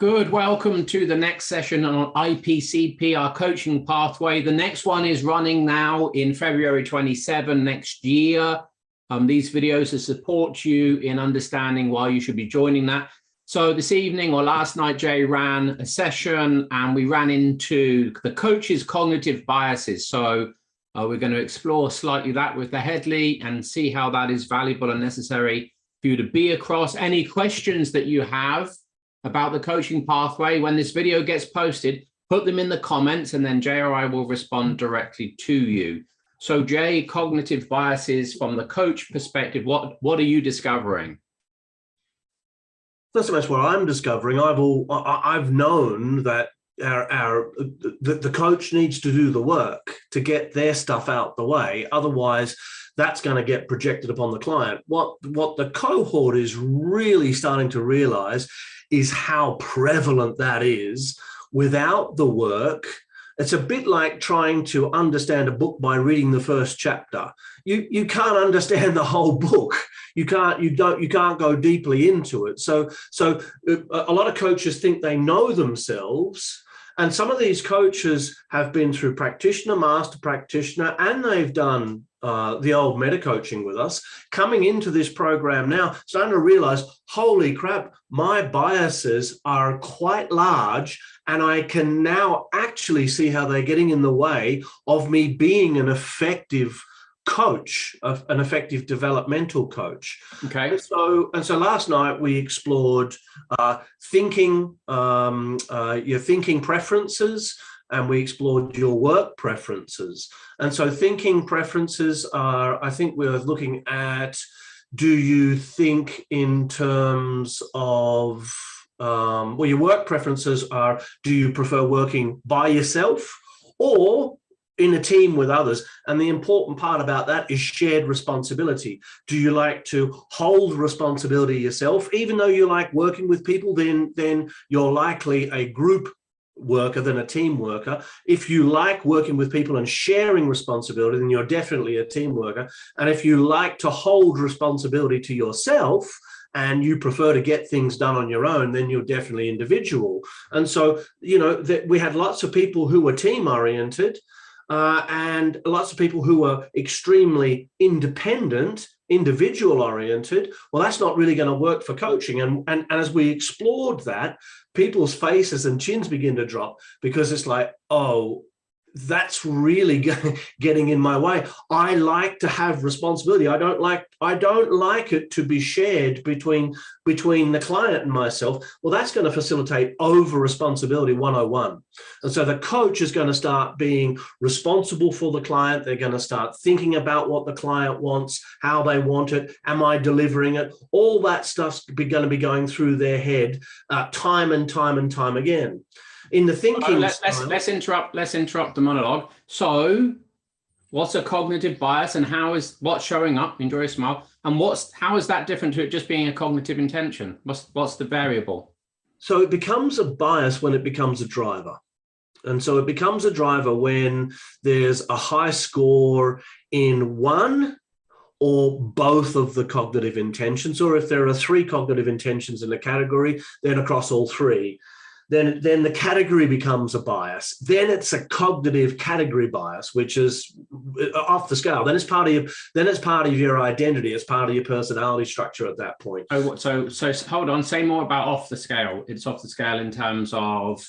Good. Welcome to the next session on IPCP, our coaching pathway. The next one is running now in February 27 next year. These videos to support you in understanding why you should be joining that. So this evening or last night, Jay ran a session and we ran into the coach's cognitive biases. So we're going to explore slightly that with the Headley and see how that is valuable and necessary for you to be across. Any questions that you have about the coaching pathway, when this video gets posted, put them in the comments and then Jay or I will respond directly to you. So Jay, cognitive biases from the coach perspective, what are you discovering? Not so much what I'm discovering. I've known that the coach needs to do the work to get their stuff out the way. Otherwise, that's going to get projected upon the client. What the cohort is really starting to realize is how prevalent that is without the work. It's a bit like trying to understand a book by reading the first chapter. You can't understand the whole book. You can't go deeply into it. So a lot of coaches think they know themselves. And some of these coaches have been through practitioner, master practitioner, and they've done the old meta coaching with us, coming into this program now, starting to realize, holy crap, my biases are quite large, and I can now actually see how they're getting in the way of me being an effective coach, an effective developmental coach. Okay. And so last night we explored thinking, your thinking preferences, and we explored your work preferences. And so thinking preferences are, I think we're looking at, do you think in terms of, well, your work preferences are, do you prefer working by yourself or in a team with others? And the important part about that is shared responsibility. Do you like to hold responsibility yourself? Even though you like working with people, then you're likely a group worker than a team worker. If you like working with people and sharing responsibility, then you're definitely a team worker. And if you like to hold responsibility to yourself and you prefer to get things done on your own, then you're definitely individual. And so, you know, we had lots of people who were team oriented, and lots of people who are extremely independent, individual oriented. Well, that's not really going to work for coaching. And as we explored that, people's faces and chins begin to drop, because it's like, oh, that's really getting in my way. I like to have responsibility. I don't like it to be shared between the client and myself. Well, that's going to facilitate over responsibility 101. And so the coach is going to start being responsible for the client. They're going to start thinking about what the client wants, how they want it. Am I delivering it? All that stuff's going to be going through their head time and time again. In the thinking, let's interrupt the monologue. So, what's a cognitive bias, and what's showing up? Enjoy a smile. And how is that different to it just being a cognitive intention? What's the variable? So it becomes a bias when it becomes a driver. And so it becomes a driver when there's a high score in one or both of the cognitive intentions, or if there are 3 cognitive intentions in a category, then across all 3. Then the category becomes a bias. Then it's a cognitive category bias, which is off the scale. Then it's part of your identity. It's part of your personality structure at that point. So hold on. Say more about off the scale. It's off the scale in terms of.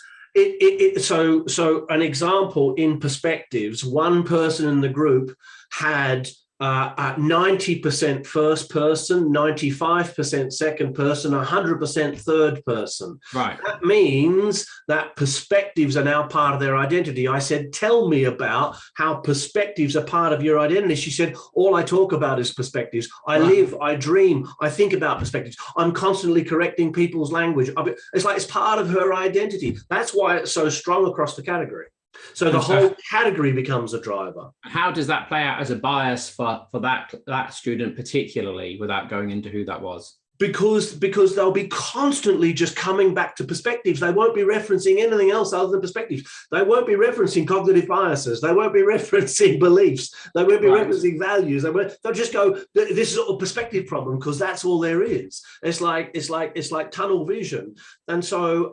So an example in perspectives. One person in the group had 90% first person, 95% second person, 100% third person. Right. That means that perspectives are now part of their identity. I said, tell me about how perspectives are part of your identity. She said, all I talk about is perspectives. I live, I dream, I think about perspectives. I'm constantly correcting people's language. It's like it's part of her identity. That's why it's so strong across the category. So the whole category becomes a driver. How does that play out as a bias for that student particularly, without going into who that was? because they'll be constantly just coming back to perspectives. They won't be referencing anything else other than perspectives. They won't be referencing cognitive biases. They won't be referencing beliefs. They won't be referencing values. They'll just go, this is a perspective problem, because that's all there is. It's like tunnel vision. And so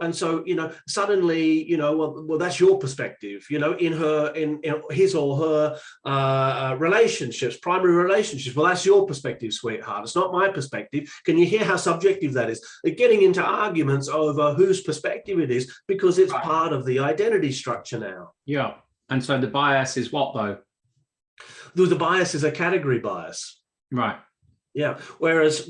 suddenly, well, that's your perspective, in his or her relationships, primary relationships. Well, that's your perspective, sweetheart. It's not my perspective. Can you hear how subjective that is? They're getting into arguments over whose perspective it is, because it's part of the identity structure now. Yeah. And so the bias is what, though? The bias is a category bias. Right. Yeah. Whereas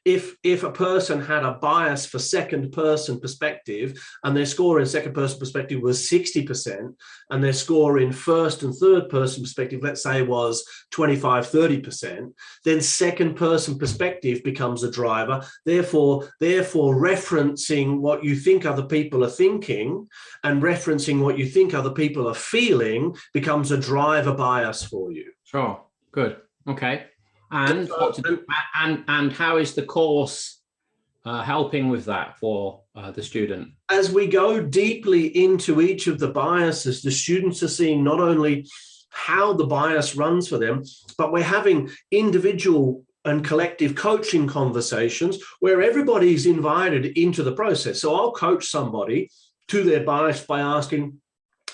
if a person had a bias for second person perspective, and their score in second person perspective was 60%, and their score in first and third person perspective, let's say, was 25-30%, then second person perspective becomes a driver. Therefore referencing what you think other people are thinking and referencing what you think other people are feeling becomes a driver bias for you. Sure. Good. Okay. And and how is the course helping with that for the student? As we go deeply into each of the biases, the students are seeing not only how the bias runs for them, but we're having individual and collective coaching conversations where everybody's invited into the process. So I'll coach somebody to their bias by asking,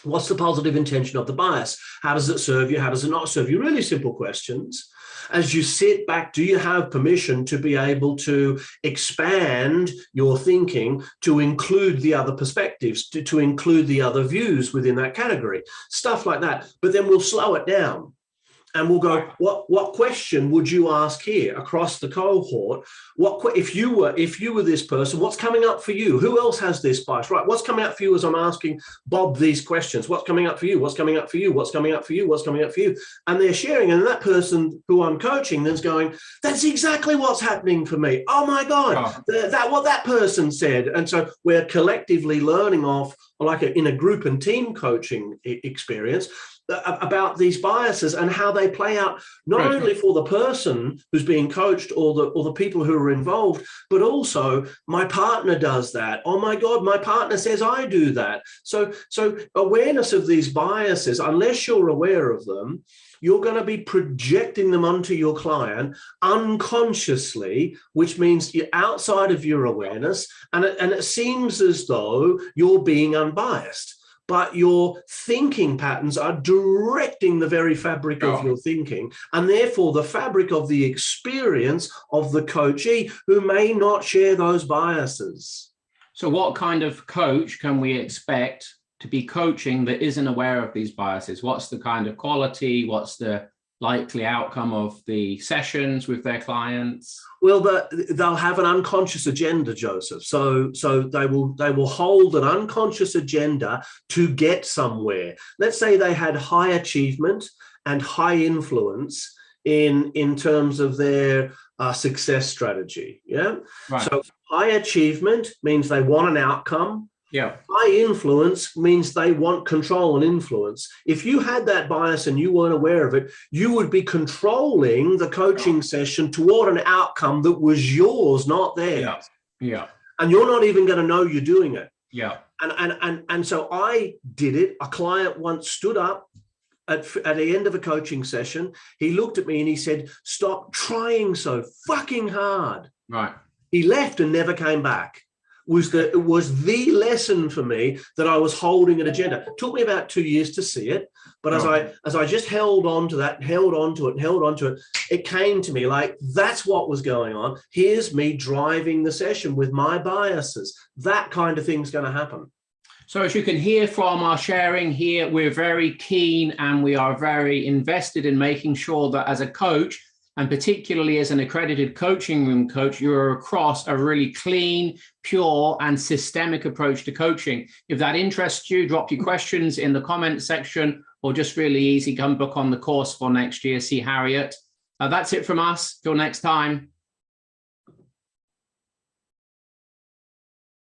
what's the positive intention of the bias? How does it serve you? How does it not serve you? Really simple questions. As you sit back, do you have permission to be able to expand your thinking to include the other perspectives, to include the other views within that category? Stuff like that. But then we'll slow it down. And we'll go, what question would you ask here across the cohort? If you were this person, what's coming up for you? Who else has this bias? Right, what's coming up for you as I'm asking Bob these questions? What's coming up for you? What's coming up for you? What's coming up for you? What's coming up for you? And they're sharing, and that person who I'm coaching then's going, that's exactly what's happening for me. Oh my God, what that person said. And so we're collectively learning off, like in a group and team coaching experience, about these biases and how they play out, not only for the person who's being coached or the people who are involved, but also my partner does that. Oh my God, my partner says I do that. So awareness of these biases, unless you're aware of them, you're going to be projecting them onto your client unconsciously, which means you're outside of your awareness, and it seems as though you're being unbiased. But your thinking patterns are directing the very fabric of your thinking, and therefore the fabric of the experience of the coachee who may not share those biases. So what kind of coach can we expect to be coaching that isn't aware of these biases? What's the kind of quality? What's the likely outcome of the sessions with their clients? Well, they'll have an unconscious agenda, Joseph. So they will hold an unconscious agenda to get somewhere. Let's say they had high achievement and high influence in terms of their success strategy. Yeah. Right. So high achievement means they want an outcome. Yeah. High influence means they want control and influence. If you had that bias and you weren't aware of it, you would be controlling the coaching session toward an outcome that was yours, not theirs. Yeah. Yeah. And you're not even going to know you're doing it. Yeah. And so I did it. A client once stood up at the end of a coaching session. He looked at me and he said, "Stop trying so fucking hard." Right. He left and never came back. It was the lesson for me that I was holding an agenda. It took me about 2 years to see it, but as I just held on to that, held on to it, it came to me like, that's what was going on. Here's me driving the session with my biases. That kind of thing's going to happen. So as you can hear from our sharing here, we're very keen and we are very invested in making sure that as a coach, and particularly as an accredited coaching room coach, you're across a really clean, pure, and systemic approach to coaching. If that interests you, drop your questions in the comment section, or just really easy, come book on the course for next year, see Harriet. That's it from us. Till next time.